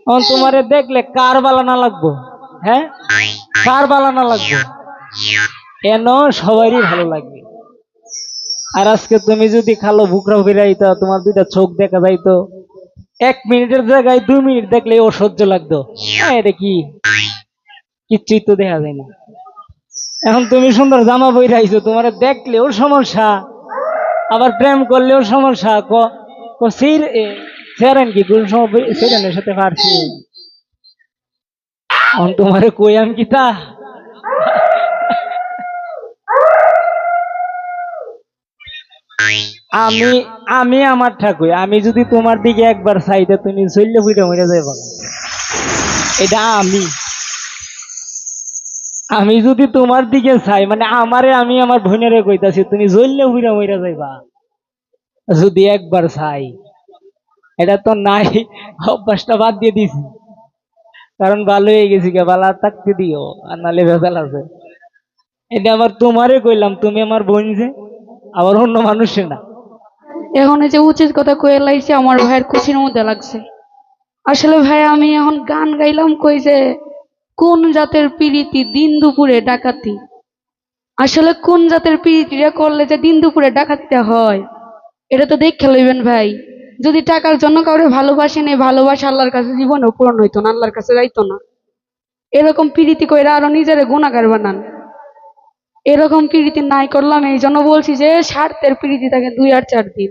তোমারে দেখলে কার বালানা লাগবো? হ্যাঁ, কার বালানা লাগবো? কেন সবারই ভালো লাগবে। আর আজকে তুমি যদি খালো বুকরা ফিরাইতো, তোমার দুইটা চোখ দেখা যাইতো, 1 মিনিটের জায়গায় 2 মিনিট দেখলে অসহ্য লাগতো। এটা কি, কিচ্ছুই তো দেখা যায় না। এখন তুমি সুন্দর জামা পরে আইছো, তোমার দেখলেও সমস্যা, আবার প্রেম করলেও সমস্যা। সেরেন কি কোন সময় সেরেনের সাথে পারছি। এখন তোমারে কই আমি কি তা। আমি আমি আমার ঠাকুর, আমি যদি তোমার দিকে একবার চাইতে তুমি চললে ফুটে মরে যাইবা। এটা আমি যদি তোমার দিকে চাই, মানে আমারে আমি আমার বোনেরে কইতাছি, তুমি জ্বললে উইরা মইরা যাইবা যদি একবার চাই। এটা তো নাই, অভ্যাসটা বাদ দিয়ে দিছি, কারণ ভালো হয়ে গেছি কে, ভালো থাকতে দিও, আর নালে ভেজাল আছে। এটা আবার তোমারে কইলাম, তুমি আমার বোন যে, আবার অন্য মানুষে না। এখন এই যে উচিত কথা কয়ে লাইছে, আমার ভাইয়ের খুশির মধ্যে লাগছে। আসলে ভাই আমি এখন গান গাইলাম কই যে কোন জাতের পিরিতি দিন দুপুরে ডাকাতি। আসলে কোন জাতের পিরিতিটা করলে যে দিন দুপুরে ডাকাতিটা হয়, এটা তো দেখে লইবেন ভাই। যদি টাকার জন্য কাউরে ভালোবাসেন, এই ভালোবাসা আল্লাহর কাছে জীবনেও পূরণ হইতো না, আল্লাহর কাছে যাইতো না। এরকম পিরিতি কইরা আরো নিজেরে গুণাগার বানান। এরকম পিরিতি নাই করলাম, এই জন্য বলছি যে স্বার্থের পিরিতি থাকে 2 আর 4 দিন।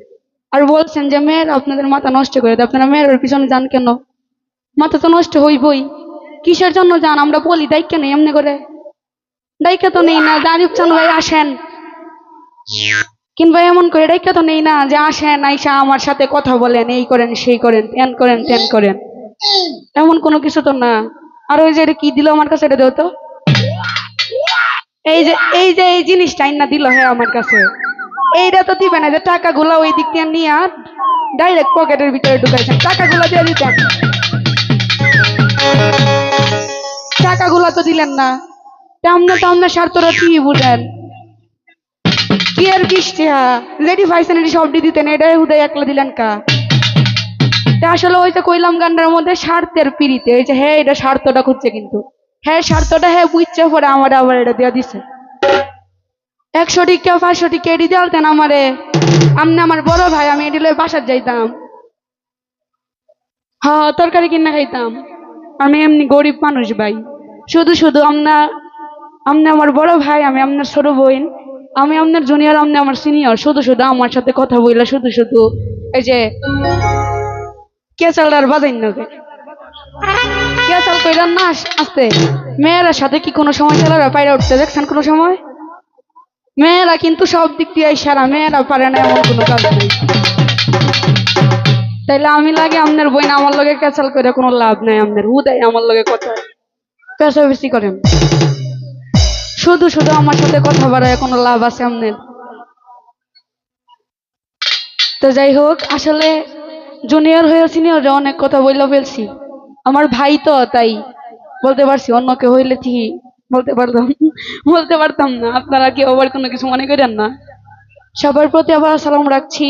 আর বলছেন যে মেয়ের আপনাদের মাথা নষ্ট করে দেয়, আপনারা মেয়ের পিছনে যান কেন? মাথা তো নষ্ট হইবই। কিসের জন্য যান আমরা বলি, দায়িত্ব নেই এমনি করে? দায়িত্ব তো নেই না, দাঁড়িয়ে চান ভাই আসেন, কিংবা এমন করে দায়িত্ব তো নেই না যে আসেন আইসা আমার সাথে কথা বলেন, এই করেন সেই করেন, ত্যান করেন ত্যান করেন, এমন কোনো কিছু তো না। আর ওই যে এটা কি দিল আমার কাছে, এটা দেও তো। এই যে এই জিনিসটা না দিল হ্যাঁ আমার কাছে, এইটা তো দিবে না যে টাকাগুলো ওই দিক দিয়ে নিয়ে ডাইরেক্ট পকেটের ভিতরে ঢুকাইছেন, টাকাগুলো দিয়ে দিতেন। টাকাগুলো তো দিলেন না, তেমন স্বার্থটা কি বুঝেন? কি আর বৃষ্টি লেডি ভাইসেন সব দিয়ে দিতেন, এটা উদয় একলা দিলেন কা? তা আসলে ওই যে কইলাম গানটার মধ্যে স্বার্থের পিড়িতে, এই যে হ্যাঁ এটা স্বার্থটা খুঁজছে, কিন্তু হ্যাঁ স্বার্থটা হ্যাঁ বুঝছে পরে আমার আবার এটা দিয়ে দিছে। 100 টিকা 500 টিকা এটি দিতেন আমারে, আমনে আমার বড় ভাই, আমি এটি লয়ে বাসার যাইতাম, হ্যাঁ তরকারি কিনা খাইতাম। আমি এমনি গরিব মানুষ ভাই, শুধু শুধু আমনে আমার বড় ভাই, আমি আপনার ছোট বোন, আমি আপনার জুনিয়র, আপনি আমার সিনিয়র, শুধু শুধু আমার সাথে কথা বললে, শুধু শুধু এই যে কেচালটার বাজাইন না, কেচাল কইরান না আসতে। মেয়েরা সাথে কি কোনো সময় ছেলেরা পায়রা উঠতে দেখছেন কোনো সময়? মেয়েরা কিন্তু সব দিক দিয়ে সারা, মেয়েরা পারে না এমন কোনো কাজ নেই। তাইলে আমি লাগে আপনার বই না আমার লগে কেচাল করে কোনো লাভ নাই, আপনার হুদাই আমার লগে কথা পেশা বেশি করেন, শুধু শুধু আমার সাথে কথা বাড়ায় কোনো লাভ আছে আপনার? তো যাই হোক, আসলে জুনিয়র হয়ে সিনিয়রে অনেক কথা বইলা ফেলছি, আমার ভাই তো তাই বলতে পারছি, অন্য কেউ হইলে কি বলতে পারতাম না। আপনারা কেউ আবার কোনো কিছু মনে করেন না। সবার প্রতি আবার সালাম রাখছি।